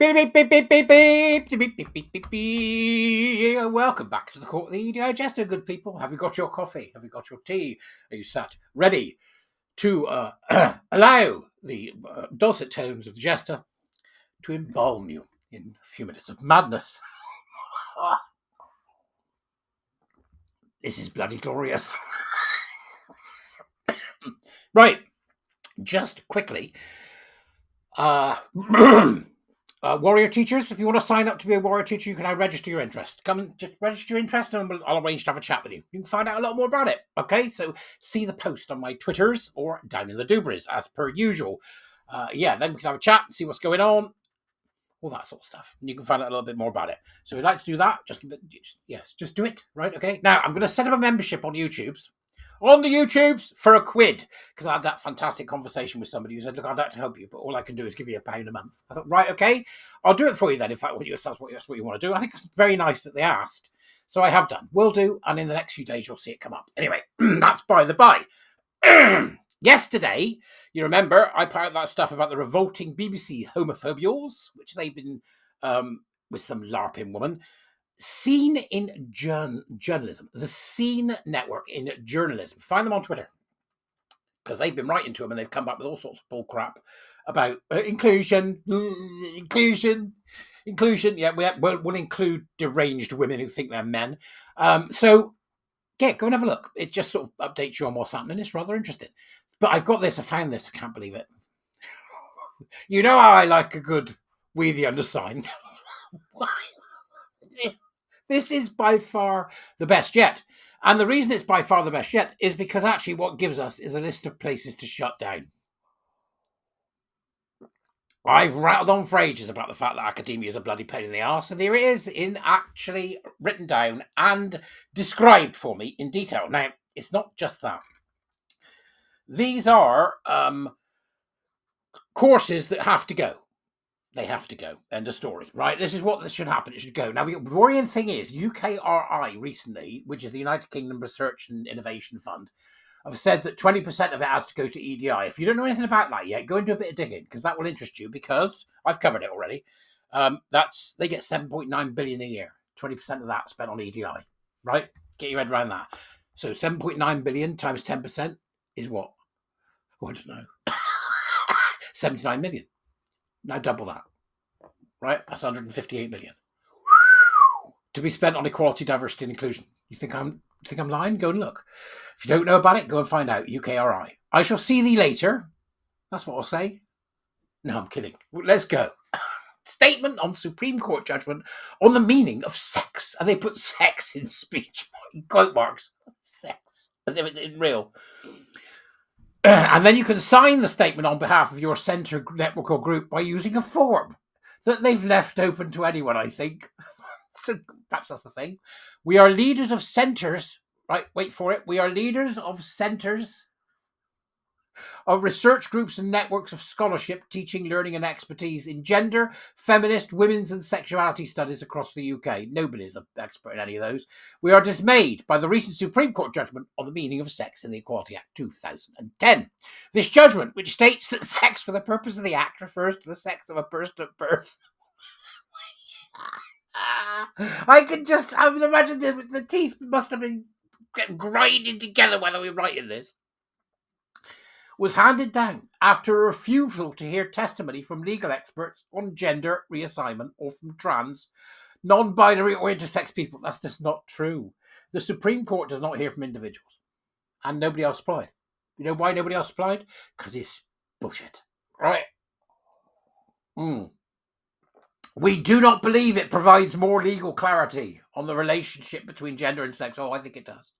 Beep, beep, beep, beep, beep, beep, beep, beep, beep, beep, beep. Welcome back to the court of the Edijester, good people. Have you got your coffee? Have you got your tea? Are you sat ready to allow the dulcet tones of the jester to embalm you in a few minutes of madness? This is bloody glorious. Right, just quickly. Warrior teachers, if you want to sign up to be a warrior teacher, you can now register your interest. Come and just register your interest and I'll arrange to have a chat with you. You can find out a lot more about it. Okay, so see the post on my Twitters or down in the Dubras as per usual. Then we can have a chat and see what's going on, all that sort of stuff. And you can find out a little bit more about it. So if you'd like to do that, just do it, right? Okay, now I'm going to set up a membership on YouTube's. On the YouTubes for a quid, because I had that fantastic conversation with somebody who said, look, I'd like to help you, but all I can do is give you £1 a month. I thought, right, okay, I'll do it for you then, in fact, that's what you want to do. I think it's very nice that they asked. So I have done, will do, and in the next few days you'll see it come up. Anyway, that's by the by. Yesterday, you remember, I put out that stuff about the revolting BBC homophobials, which they've been, with some LARPing woman, Seen in journalism, the Scene Network in journalism. Find them on Twitter because they've been writing to them and they've come back with all sorts of bull crap about inclusion. Yeah, we'll include deranged women who think they're men. So go and have a look. It just sort of updates you on what's happening. It's rather interesting. But I found this. I can't believe it. You know how I like a good we the undersigned. This is by far the best yet. And the reason it's by far the best yet is because actually what gives us is a list of places to shut down. I've rattled on for ages about the fact that academia is a bloody pain in the arse, and here it is actually written down and described for me in detail. Now, it's not just that. These are courses that have to go. They have to go. End of story, right? This is what should happen. It should go. Now, the worrying thing is UKRI recently, which is the United Kingdom Research and Innovation Fund, have said that 20% of it has to go to EDI. If you don't know anything about that yet, go and do a bit of digging because that will interest you because I've covered it already. They get 7.9 billion a year. 20% of that spent on EDI, right? Get your head around that. So 7.9 billion times 10% is what? Oh, I don't know. 79 million. Now double that, right? That's 158 million to be spent on equality, diversity, and inclusion. You think I'm lying? Go and look. If you don't know about it, go and find out. UKRI. I shall see thee later. That's what I'll say. No, I'm kidding. Let's go. Statement on Supreme Court judgment on the meaning of sex, and they put sex in speech quote marks. Sex, in real. And then you can sign the statement on behalf of your centre, network, or group by using a form that they've left open to anyone, I think. So perhaps that's the thing. We are leaders of centres, right? Wait for it. We are leaders of centres of research groups and networks of scholarship, teaching, learning, and expertise in gender, feminist, women's, and sexuality studies across the UK. Nobody's an expert in any of those. We are dismayed by the recent Supreme Court judgment on the meaning of sex in the Equality Act 2010. This judgment, which states that sex for the purpose of the act refers to the sex of a person at birth. I would imagine the teeth must have been grinding together while we were writing this. Was handed down after a refusal to hear testimony from legal experts on gender reassignment or from trans, non-binary or intersex people. That's just not true. The Supreme Court does not hear from individuals. And nobody else applied. You know why nobody else applied? Because it's bullshit. Right? We do not believe it provides more legal clarity on the relationship between gender and sex. Oh, I think it does.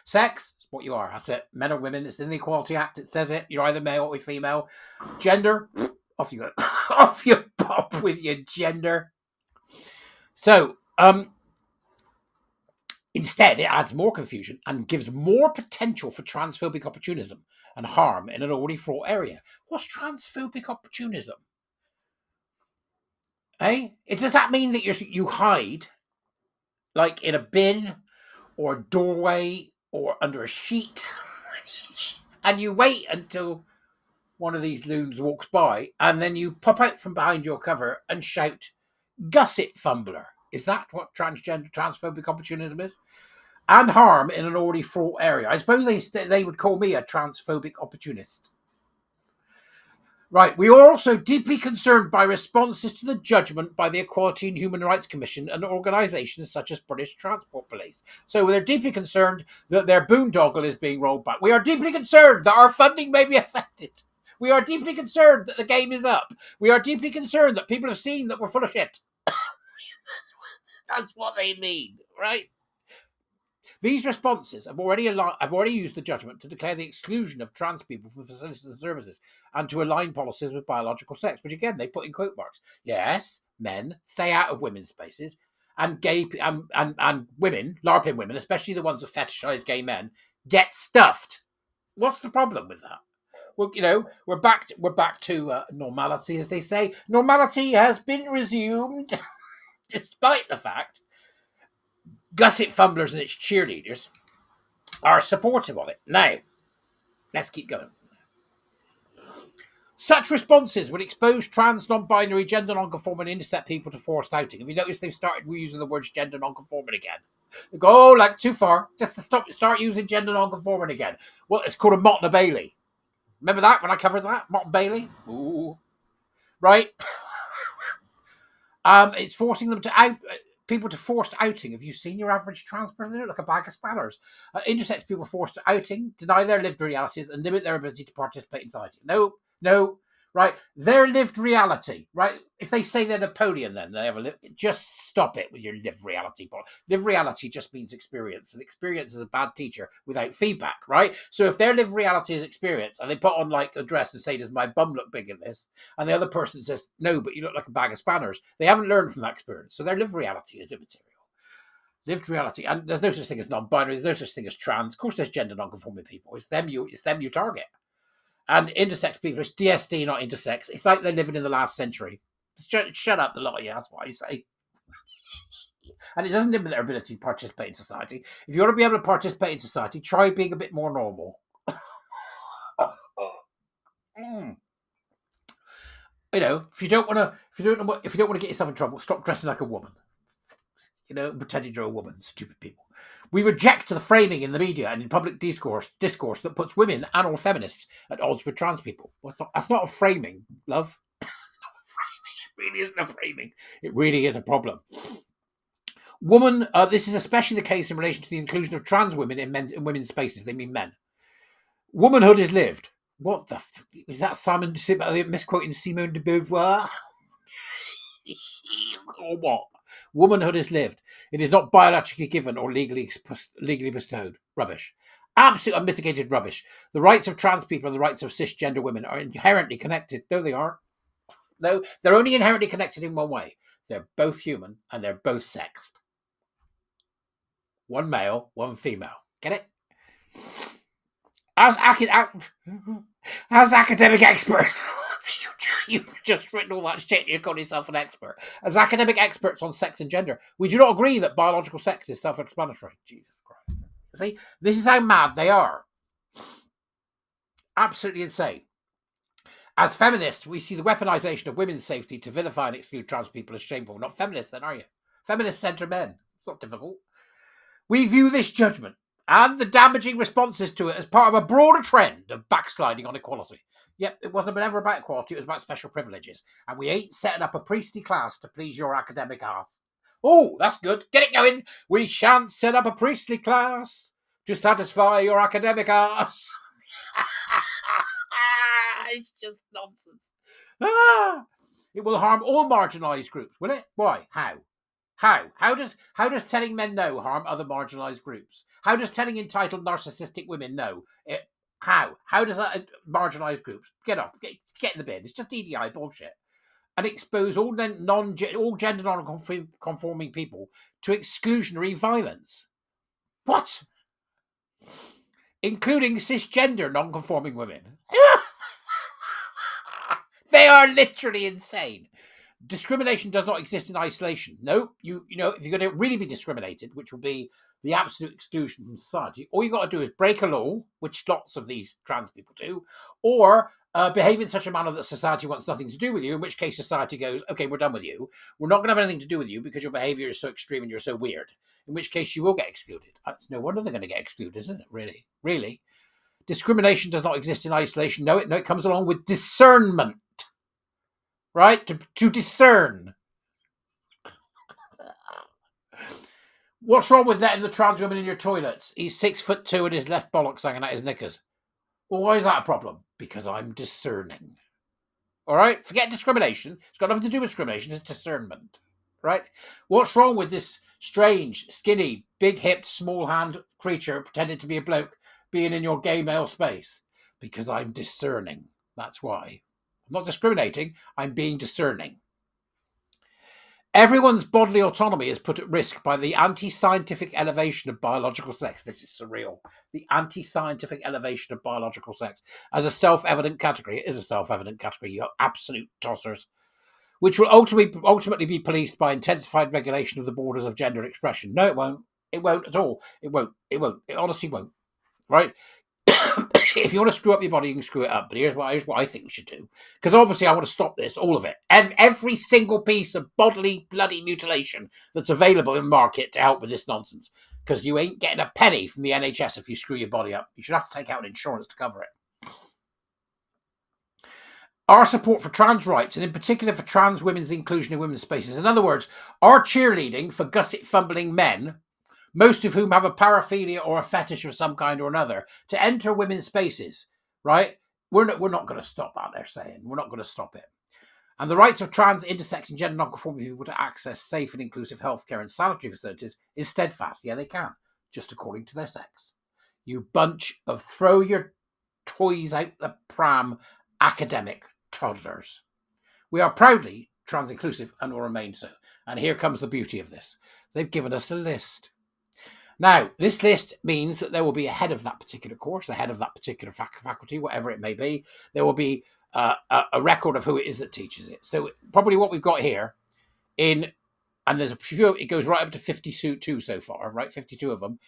Sex is what you are. That's it. Men or women. It's in the Equality Act. It says it. You're either male or female. Gender, off you go. Off you pop with your gender. So, instead, it adds more confusion and gives more potential for transphobic opportunism and harm in an already fraught area. What's transphobic opportunism? Does that mean that you hide, like in a bin or a doorway or under a sheet, and you wait until one of these loons walks by, and then you pop out from behind your cover and shout, "Gusset fumbler." Is that what transgender transphobic opportunism is? And harm in an already fraught area. I suppose they would call me a transphobic opportunist. Right. We are also deeply concerned by responses to the judgment by the Equality and Human Rights Commission and organisations such as British Transport Police. So they're deeply concerned that their boondoggle is being rolled back. We are deeply concerned that our funding may be affected. We are deeply concerned that the game is up. We are deeply concerned that people have seen that we're full of shit. That's what they mean, right? These responses have already used the judgment to declare the exclusion of trans people from facilities and services and to align policies with biological sex, which again they put in quote marks. Yes, men stay out of women's spaces, and gay and women, LARPing women, especially the ones that fetishize gay men, get stuffed. What's the problem with that? Well, we're back to normality, as they say. Normality has been resumed, despite the fact Gusset Fumblers and its cheerleaders are supportive of it. Now, let's keep going. Such responses would expose trans, non-binary, gender non-conforming, and intersex people to forced outing. Have you noticed they've started using the words gender non-conforming again? They go, like too far, just to start using gender non-conforming again. Well, it's called a Mott and a Bailey. Remember that when I covered that? Mott and Bailey? Ooh. Right? It's forcing them to out people to forced outing. Have you seen your average trans person? They look like a bag of spanners. Intersex people forced to outing, deny their lived realities, and limit their ability to participate in society. No, right? Their lived reality, right? If they say they're Napoleon, then they have just stop it with your lived reality. Lived reality just means experience, and experience is a bad teacher without feedback, right? So if their lived reality is experience, and they put on like a dress and say, "Does my bum look big in this?" and the other person says, "No, but you look like a bag of spanners," they haven't learned from that experience. So their lived reality is immaterial. Lived reality, and there's no such thing as non-binary. There's no such thing as trans. Of course, there's gender non-conforming people. It's them you target. And intersex people, it's DSD, not intersex. It's like they're living in the last century. Shut up, the lot of you. That's what I say. And it doesn't limit their ability to participate in society. If you want to be able to participate in society, try being a bit more normal. If you don't want to get yourself in trouble, stop dressing like a woman. Pretending you're a woman, stupid people. We reject the framing in the media and in public discourse that puts women and all feminists at odds with trans people. That's not a framing, love. It really isn't a framing. It really is a problem. This is especially the case in relation to the inclusion of trans women in women's spaces. They mean men. Womanhood is lived. What the is that? Misquoting Simone de Beauvoir? Or what? Womanhood is lived. It is not biologically given or legally bestowed. Rubbish. Absolute unmitigated rubbish. The rights of trans people and the rights of cisgender women are inherently connected. No, they aren't. No, they're only inherently connected in one way. They're both human and they're both sexed. One male, one female. Get it? As academic experts, you've just written all that shit. You call yourself an expert. As academic experts on sex and gender, we do not agree that biological sex is self-explanatory. Jesus Christ! See, this is how mad they are. Absolutely insane. As feminists, we see the weaponization of women's safety to vilify and exclude trans people as shameful. Not feminists, then, are you? Feminists center men. It's not difficult. We view this judgment and the damaging responses to it as part of a broader trend of backsliding on equality. Yep, it wasn't ever about equality, it was about special privileges. And we ain't setting up a priestly class to please your academic ass. Oh, that's good. Get it going. We shan't set up a priestly class to satisfy your academic ass. It's just nonsense. It will harm all marginalised groups, will it? Why? How? How does telling men no harm other marginalised groups? How does telling entitled narcissistic women no? How does that marginalised groups get off? Get in the bin. It's just EDI bullshit, and expose all gender non-conforming people to exclusionary violence. What? Including cisgender non-conforming women. They are literally insane. Discrimination does not exist in isolation. No, you know, if you're going to really be discriminated, which will be the absolute exclusion from society, all you got to do is break a law, which lots of these trans people do, or behave in such a manner that society wants nothing to do with you, in which case society goes, okay, we're done with you. We're not going to have anything to do with you because your behavior is so extreme and you're so weird, in which case you will get excluded. It's no wonder they're going to get excluded, isn't it? Really? Really? Discrimination does not exist in isolation. No, it comes along with discernment, right? To discern. What's wrong with letting the trans woman in your toilets? He's 6'2" and his left bollock's hanging out his knickers. Well, why is that a problem? Because I'm discerning. All right? Forget discrimination. It's got nothing to do with discrimination. It's discernment. Right? What's wrong with this strange, skinny, big-hipped, small-hand creature pretending to be a bloke being in your gay male space? Because I'm discerning. That's why. I'm not discriminating. I'm being discerning. Everyone's bodily autonomy is put at risk by the anti-scientific elevation of biological sex. This is surreal. The anti-scientific elevation of biological sex as a self-evident category. It is a self-evident category, you absolute tossers. Which will ultimately be policed by intensified regulation of the borders of gender expression. No, it won't. It won't at all. It won't. It won't. It honestly won't. Right? If you want to screw up your body, you can screw it up. But here's what I think we should do. Because obviously I want to stop this, all of it. And every single piece of bodily bloody mutilation that's available in the market to help with this nonsense. Because you ain't getting a penny from the NHS if you screw your body up. You should have to take out an insurance to cover it. Our support for trans rights, and in particular for trans women's inclusion in women's spaces. In other words, our cheerleading for gusset-fumbling men, most of whom have a paraphilia or a fetish of some kind or another, to enter women's spaces, right? We're not going to stop that, they're saying. We're not going to stop it. And the rights of trans, intersex, and gender non-conforming people to access safe and inclusive healthcare and sanitary facilities is steadfast. Yeah, they can, just according to their sex. You bunch of throw your toys out the pram academic toddlers. We are proudly trans inclusive and will remain so. And here comes the beauty of this. They've given us a list. Now, this list means that there will be a head of that particular course, a head of that particular faculty, whatever it may be. There will be a record of who it is that teaches it. So probably what we've got here and there's a few, it goes right up to 52 so far, right? 52 of them.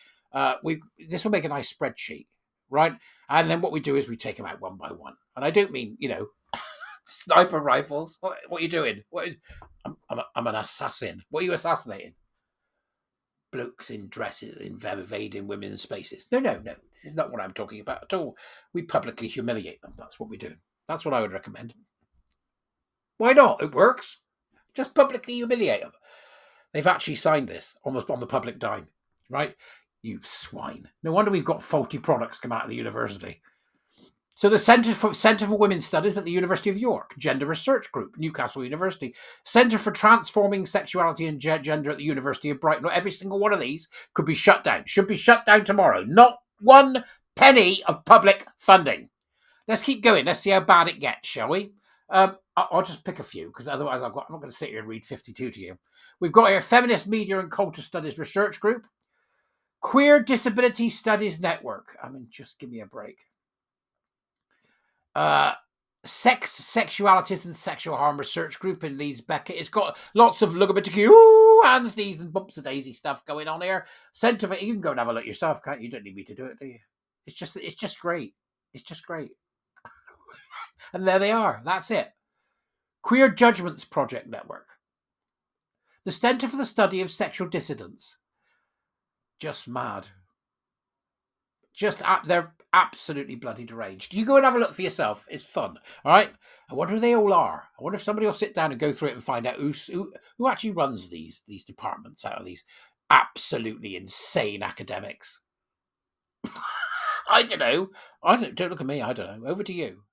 This will make a nice spreadsheet, right? And then what we do is we take them out one by one. And I don't mean, sniper rifles. What are you doing? I'm an assassin. What are you assassinating? Blokes in dresses invading women's spaces. No. This is not what I'm talking about at all. We publicly humiliate them. That's what we do. That's what I would recommend. Why not? It works. Just publicly humiliate them. They've actually signed this almost on the public dime, right? You swine. No wonder we've got faulty products come out of the university. So the Centre for Women's Studies at the University of York, Gender Research Group, Newcastle University, Centre for Transforming Sexuality and Gender at the University of Brighton. Not every single one of these could be shut down. Should be shut down tomorrow. Not one penny of public funding. Let's keep going. Let's see how bad it gets, shall we? I'll just pick a few because otherwise I'm not going to sit here and read 52 to you. We've got here Feminist Media and Culture Studies Research Group, Queer Disability Studies Network. I mean, just give me a break. Sex, Sexualities and Sexual Harm Research Group in Leeds Beckett. It's got lots of LGBTQ, hands, knees and bumps of daisy stuff going on here. Centre for, you can go and have a look yourself, can't you? You don't need me to do it, do you? It's just great. It's just great. And there they are. That's it. Queer Judgments Project Network. The Centre for the Study of Sexual Dissidents. Just mad. They're absolutely bloody deranged. You go and have a look for yourself. It's fun. All right. I wonder who they all are. I wonder if somebody will sit down and go through it and find out who actually runs these departments out of these absolutely insane academics. I don't know. Don't look at me. I don't know. Over to you.